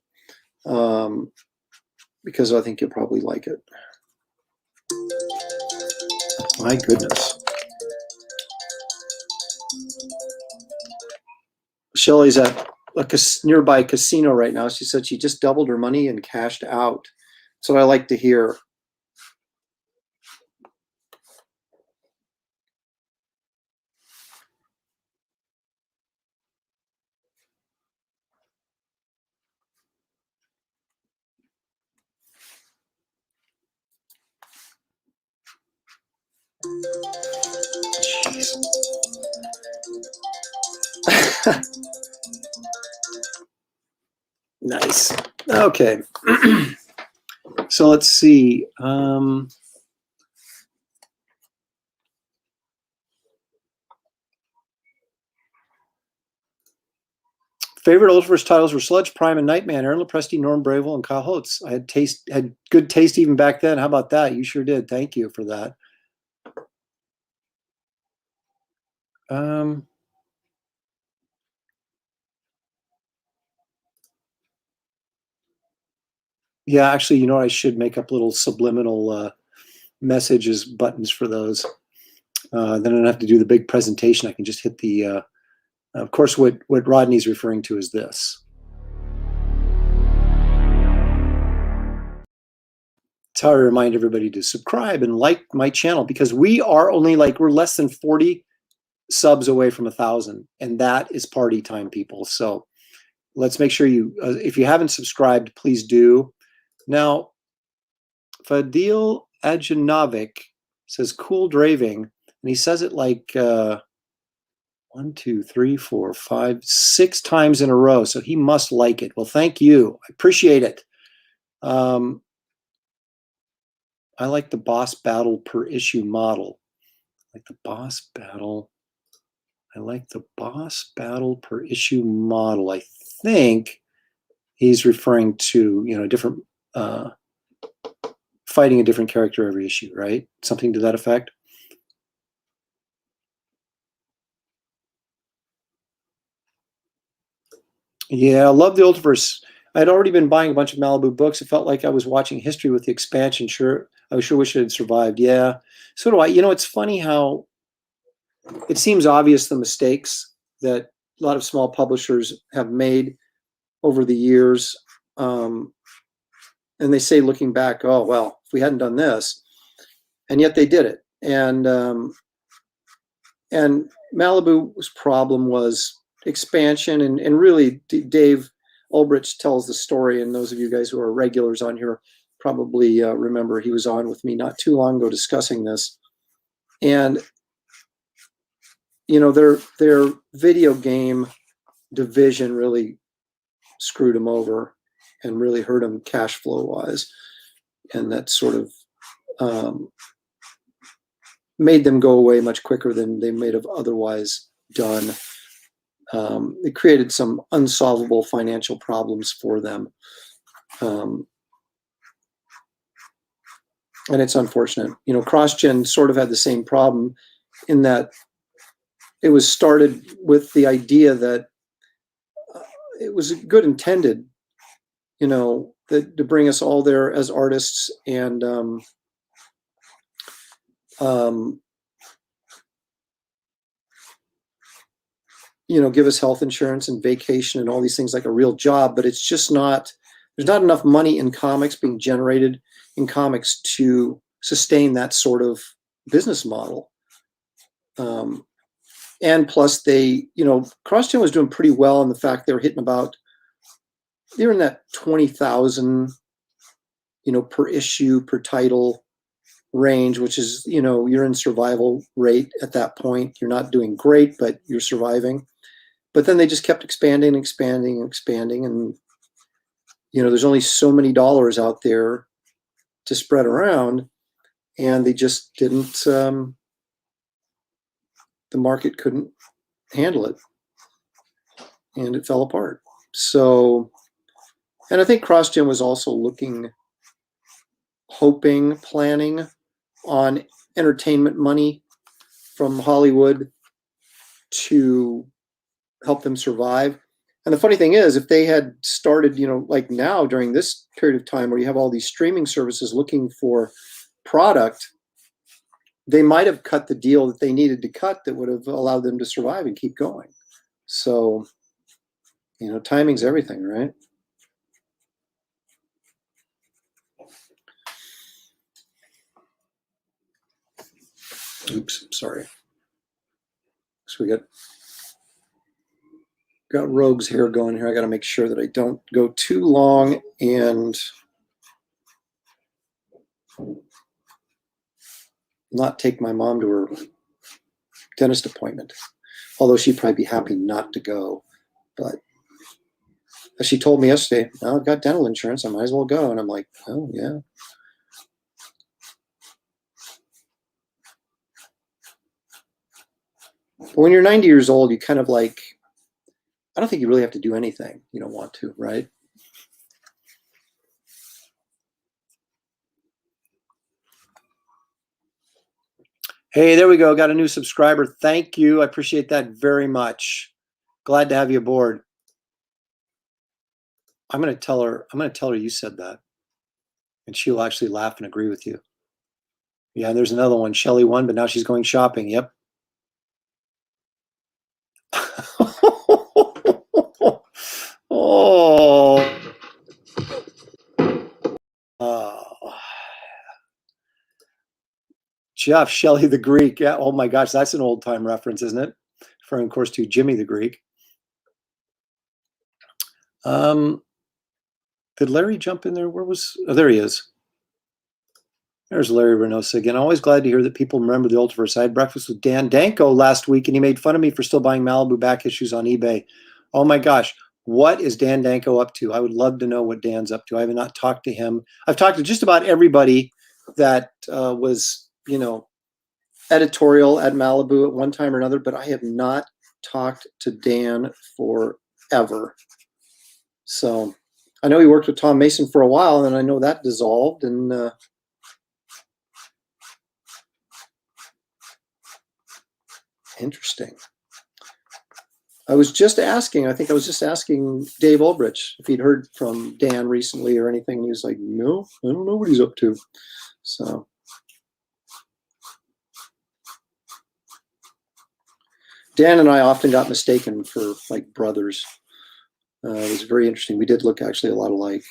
because I think you'll probably like it. My goodness. Shelley's at a nearby casino right now. She said she just doubled her money and cashed out. That's what I like to hear. Nice. Okay. So let's see. Favorite Ultraverse titles were Sludge, Prime, and Nightman. Aaron Lopresti, Norm Brayville, and Kyle Holtz. I had good taste even back then. How about that? You sure did. Thank you for that. Yeah, actually, you know, I should make up little subliminal messages buttons for those. Then I don't have to do the big presentation. I can just hit the, of course, what Rodney's referring to is this. That's how I remind everybody to subscribe and like my channel, because we are only we're less than 40 subs away from 1,000, and that is party time, people. So let's make sure you, if you haven't subscribed, please do. Now, Fadil Ajanovic says cool draving, and he says it like 1, 2, 3, 4, 5, 6 times in a row. So he must like it. Well, thank you. I appreciate it. I like the boss battle per issue model. Like the boss battle. I like the boss battle per issue model. I think he's referring to, you know, different fighting a different character every issue, right? Something to that effect. Yeah, I love the Ultraverse. I'd already been buying a bunch of Malibu books. It felt like I was watching history with the expansion. Sure, I sure wish it had survived. Yeah, so do I. You know, it's funny how it seems obvious the mistakes that a lot of small publishers have made over the years. And they say, looking back, oh, well, if we hadn't done this, and yet they did it. And Malibu's problem was expansion, and really Dave Ulbrich tells the story, and those of you guys who are regulars on here probably remember he was on with me not too long ago discussing this. And you know, their video game division really screwed him over and really hurt him cash flow wise, and that sort of made them go away much quicker than they may have otherwise done. It created some unsolvable financial problems for them. And it's unfortunate. You know, CrossGen sort of had the same problem in that it was started with the idea that it was good intended, you know, that to bring us all there as artists and you know, give us health insurance and vacation and all these things like a real job, but it's just not, there's not enough money in comics being generated in comics to sustain that sort of business model. And plus they, you know, CrossGen was doing pretty well in the fact they were hitting about, they were in that 20,000, you know, per issue, per title range, which is, you know, you're in survival rate at that point. You're not doing great, but you're surviving. But then they just kept expanding, expanding, expanding. And, you know, there's only so many dollars out there to spread around. And they just didn't, the market couldn't handle it. And it fell apart. So, and I think CrossGen was also looking, hoping, planning on entertainment money from Hollywood to help them survive. And the funny thing is, if they had started, you know, like now during this period of time where you have all these streaming services looking for product, they might have cut the deal that they needed to cut that would have allowed them to survive and keep going. So, you know, timing's everything, right? Oops, sorry. So we got Rogue's hair going here. I got to make sure that I don't go too long and not take my mom to her dentist appointment. Although she'd probably be happy not to go. But as she told me yesterday, oh, I've got dental insurance. I might as well go. And I'm like, oh, yeah. But when you're 90 years old, you kind of like, I don't think you really have to do anything you don't want to, right? Hey, there we go. Got a new subscriber. Thank you. I appreciate that very much. Glad to have you aboard. I'm going to tell her you said that. And she'll actually laugh and agree with you. Yeah, there's another one. Shelly won, but now she's going shopping. Yep. Oh. Jeff, Shelley the Greek. Yeah. Oh my gosh, that's an old time reference, isn't it? Referring, of course, to Jimmy the Greek. Did Larry jump in there? Where was? Oh, there he is. There's Larry Reynosa again. Always glad to hear that people remember the Ultraverse. I had breakfast with Dan Danko last week, and he made fun of me for still buying Malibu back issues on eBay. Oh my gosh, what is Dan Danko up to? I would love to know what Dan's up to. I have not talked to him. I've talked to just about everybody that was, editorial at Malibu at one time or another, but I have not talked to Dan forever. So I know he worked with Tom Mason for a while, and I know that dissolved. And interesting. I was just asking Dave Ulbrich if he'd heard from Dan recently or anything. And he was like, no, I don't know what he's up to. So Dan and I often got mistaken for like brothers. It was very interesting. We did look actually a lot alike.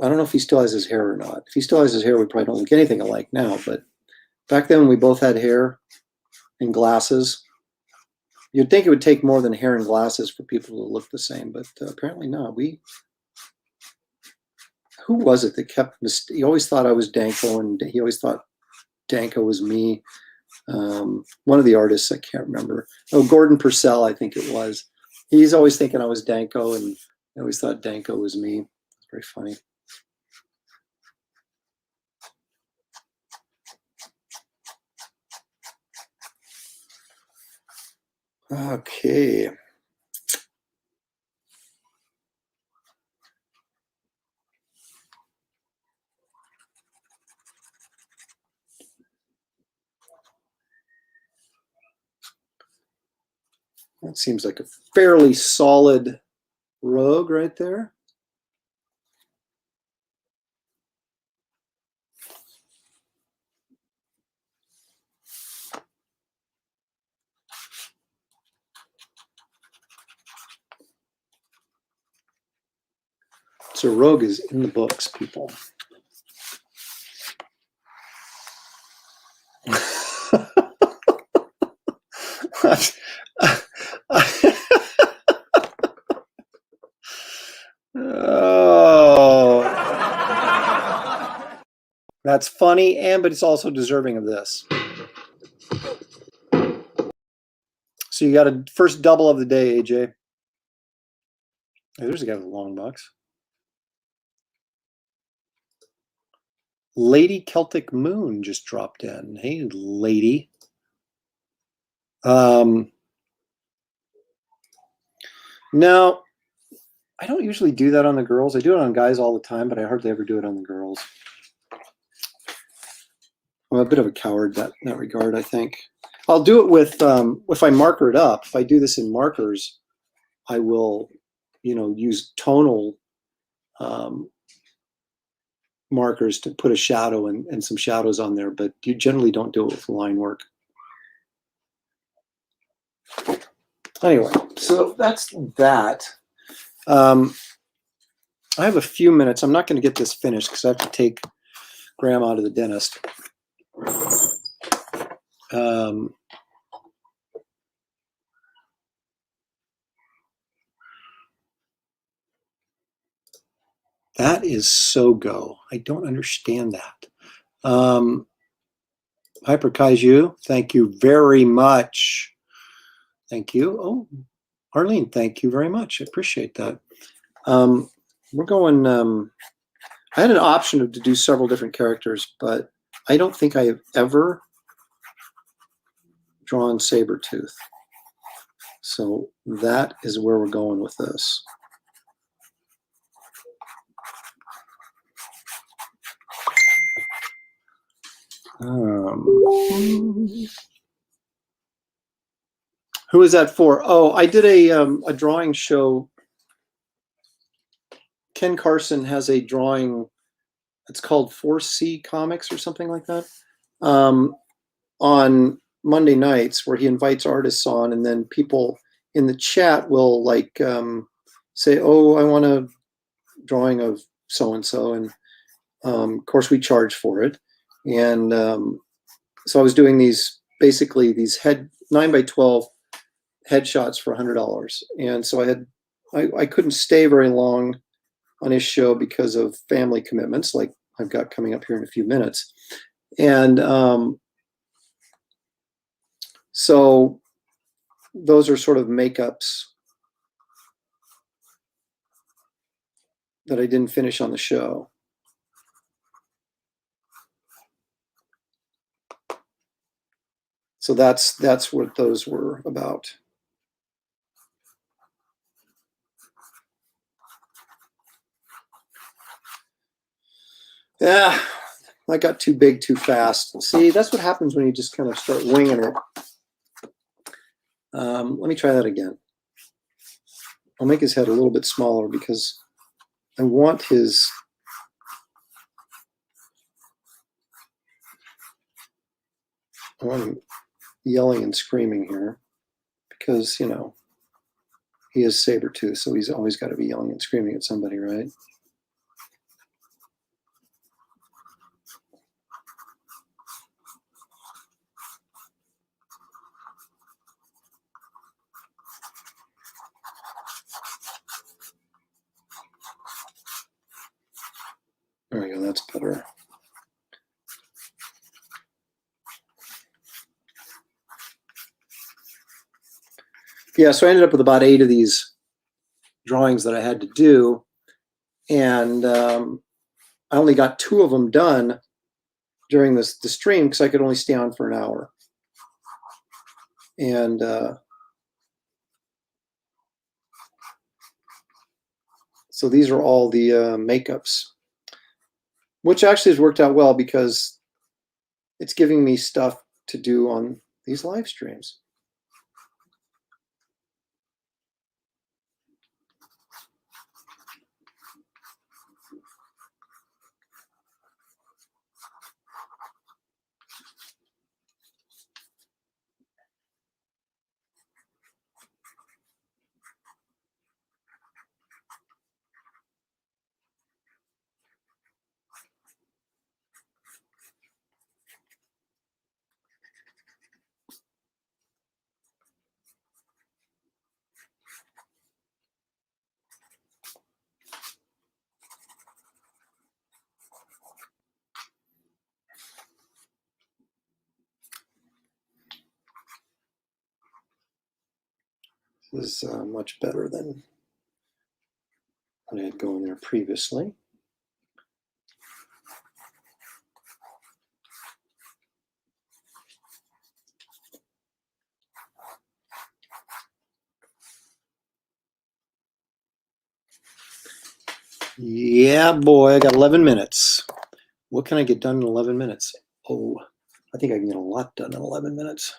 I don't know if he still has his hair or not. If he still has his hair, we probably don't look anything alike now. But back then, when we both had hair and glasses, you'd think it would take more than hair and glasses for people to look the same, but apparently not. Who was it that kept? He always thought I was Danko, and he always thought Danko was me. One of the artists, I can't remember. Oh, Gordon Purcell, I think it was. He's always thinking I was Danko, and I always thought Danko was me. It's very funny. Okay. That seems like a fairly solid rogue right there. So rogue is in the books, people. Oh, that's funny, but it's also deserving of this. So you got a first double of the day, AJ. Hey, there's a guy with a long box. Lady Celtic Moon just dropped in. Hey, lady. No, I don't usually do that on the girls. I do it on guys all the time, but I hardly ever do it on the girls. I'm a bit of a coward in that regard, I think. I'll do it with, if I marker it up, if I do this in markers, I will, use tonal markers to put a shadow and some shadows on there, but you generally don't do it with line work. Anyway, so that's that. I have a few minutes. I'm not going to get this finished because I have to take Graham out of the dentist. That is so go. I don't understand that. Hyper Kaiju, thank you very much. Thank you. Oh, Arlene, thank you very much. I appreciate that. We're going, I had an option to do several different characters, but I don't think I have ever drawn Sabretooth. So that is where we're going with this. Who is that for? Oh, I did a drawing show. Ken Carson has a drawing it's called 4C Comics or something like that, on Monday nights, where he invites artists on, and then people in the chat will like say, "Oh, I want a drawing of so and so," and of course we charge for it. And so I was doing these basically these 9x12 headshots for $100, and so I couldn't stay very long on his show because of family commitments, like I've got coming up here in a few minutes. And so those are sort of makeups that I didn't finish on the show. So that's what those were about. Yeah, I got too big too fast. See, that's what happens when you just kind of start winging it. Let me try that again. I'll make his head a little bit smaller because I want him yelling and screaming here because, you know, he is Sabretooth, so he's always got to be yelling and screaming at somebody, right? There we go, that's better. Yeah, so I ended up with about 8 of these drawings that I had to do, and I only got 2 of them done during the stream because I could only stay on for an hour. And so these are all the makeups, which actually has worked out well because it's giving me stuff to do on these live streams. This is much better than what I had going there previously. Yeah, boy, I got 11 minutes. What can I get done in 11 minutes? Oh, I think I can get a lot done in 11 minutes.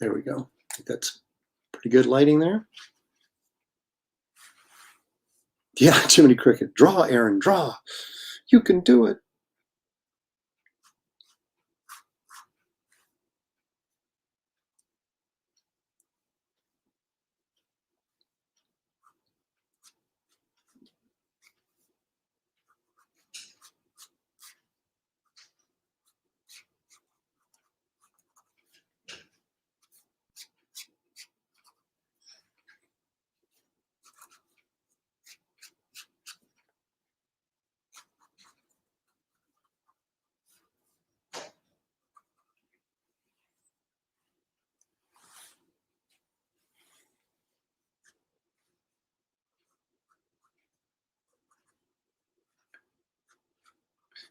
There we go. I think that's pretty good lighting there. Yeah, Jiminy Cricket. Draw, Aaron, draw. You can do it.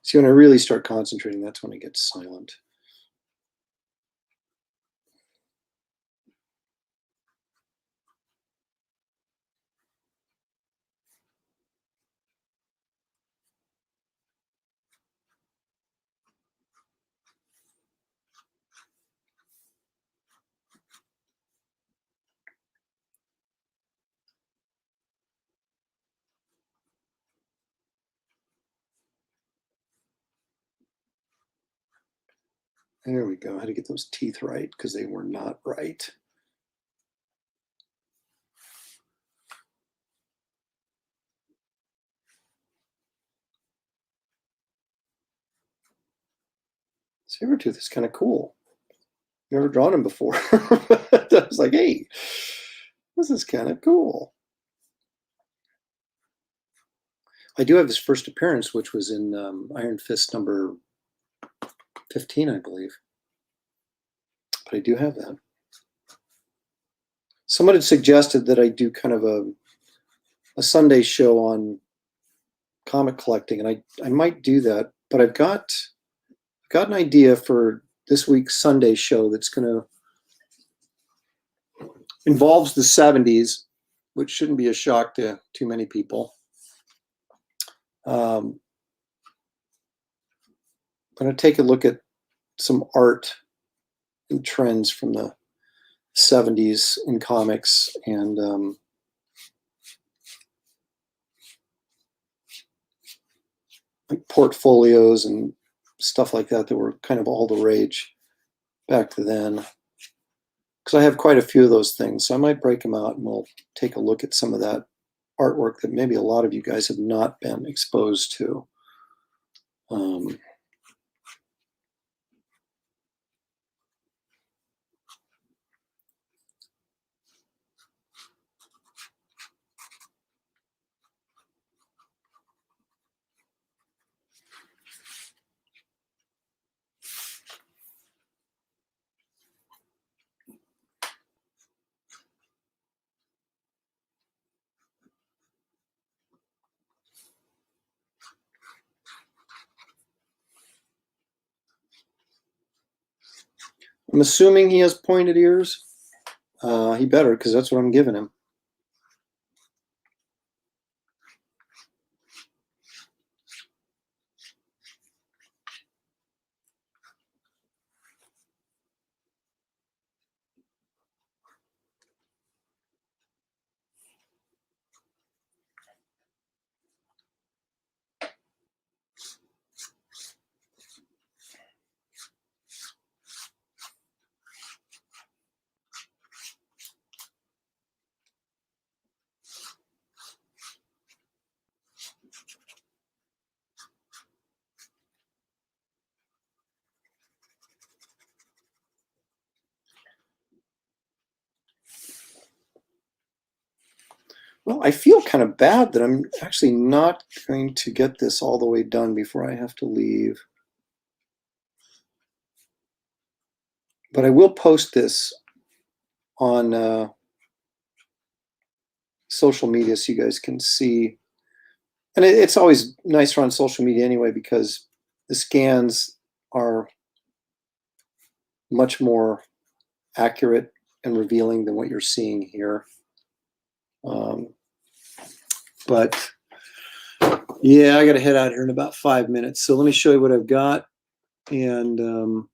See, when I really start concentrating, that's when it gets silent. There we go. I had to get those teeth right because they were not right. Sabretooth is kind of cool. Never drawn him before. I was like, hey, this is kind of cool. I do have his first appearance, which was in Iron Fist number 15, I believe. But I do have that. Someone had suggested that I do kind of a Sunday show on comic collecting, and I might do that. But I've got an idea for this week's Sunday show that's going to involves the 70s, which shouldn't be a shock to too many people. I'm going to take a look at some art and trends from the 70s in comics, and like portfolios and stuff like that were kind of all the rage back then. Because I have quite a few of those things, so I might break them out and we'll take a look at some of that artwork that maybe a lot of you guys have not been exposed to. I'm assuming he has pointed ears. He better, because that's what I'm giving him. Well, I feel kind of bad that I'm actually not going to get this all the way done before I have to leave. But I will post this on social media so you guys can see. And it's always nicer on social media anyway, because the scans are much more accurate and revealing than what you're seeing here. But yeah, I got to head out here in about 5 minutes. So let me show you what I've got. And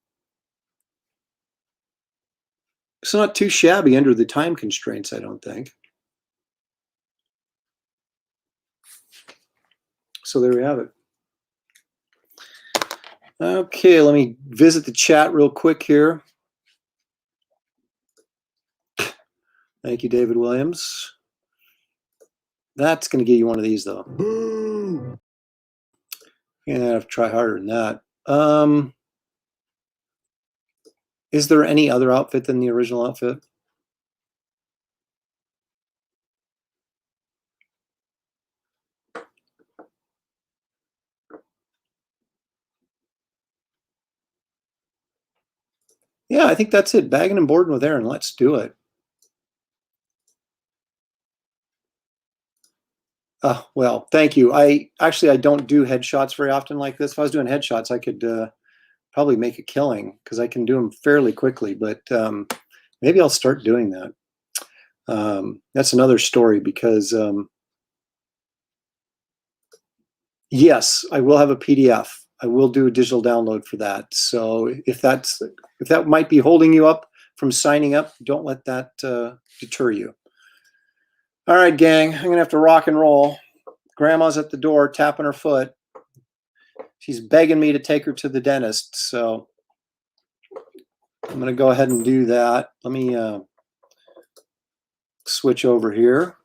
it's not too shabby under the time constraints, I don't think. So there we have it. Okay, let me visit the chat real quick here. Thank you, David Williams. That's going to get you one of these, though. You're going to have to try harder than that. Is there any other outfit than the original outfit? Yeah, I think that's it. Bagging and boarding with Aaron. Let's do it. Well, thank you. I don't do headshots very often like this. If I was doing headshots, I could probably make a killing because I can do them fairly quickly. But maybe I'll start doing that. That's another story because yes, I will have a PDF. I will do a digital download for that. So if that might be holding you up from signing up, don't let that deter you. All right, gang, I'm gonna have to rock and roll. Grandma's at the door tapping her foot. She's begging me to take her to the dentist. So I'm going to go ahead and do that. Let me switch over here.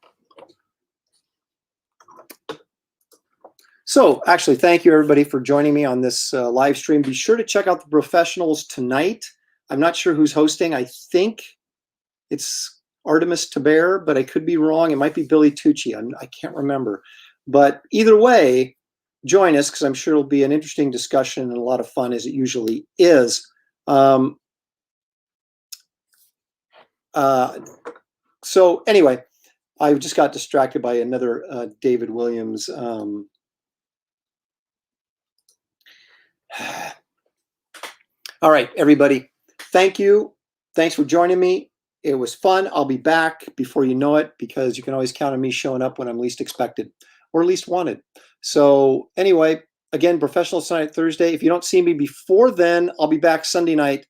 So actually, thank you everybody for joining me on this live stream. Be sure to check out the professionals tonight. I'm not sure who's hosting. I think it's Artemis Taber, but I could be wrong. It might be Billy Tucci. I can't remember. But either way, join us because I'm sure it'll be an interesting discussion and a lot of fun as it usually is. So anyway, I just got distracted by another David Williams. All right, everybody. Thank you. Thanks for joining me. It was fun. I'll be back before you know it because you can always count on me showing up when I'm least expected or least wanted. So anyway, again, Professionals Tonight Thursday. If you don't see me before then, I'll be back Sunday night,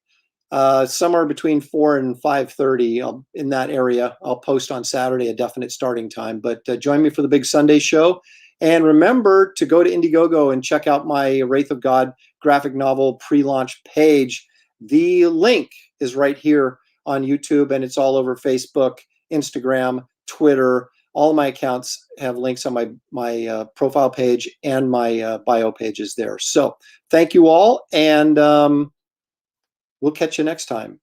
somewhere between 4 and 5:30 in that area. I'll post on Saturday a definite starting time. But join me for the big Sunday show. And remember to go to Indiegogo and check out my Wraith of God graphic novel pre-launch page. The link is right here on YouTube, and it's all over Facebook, Instagram, Twitter. All my accounts have links on my profile page, and my bio page is there. So thank you all, and we'll catch you next time.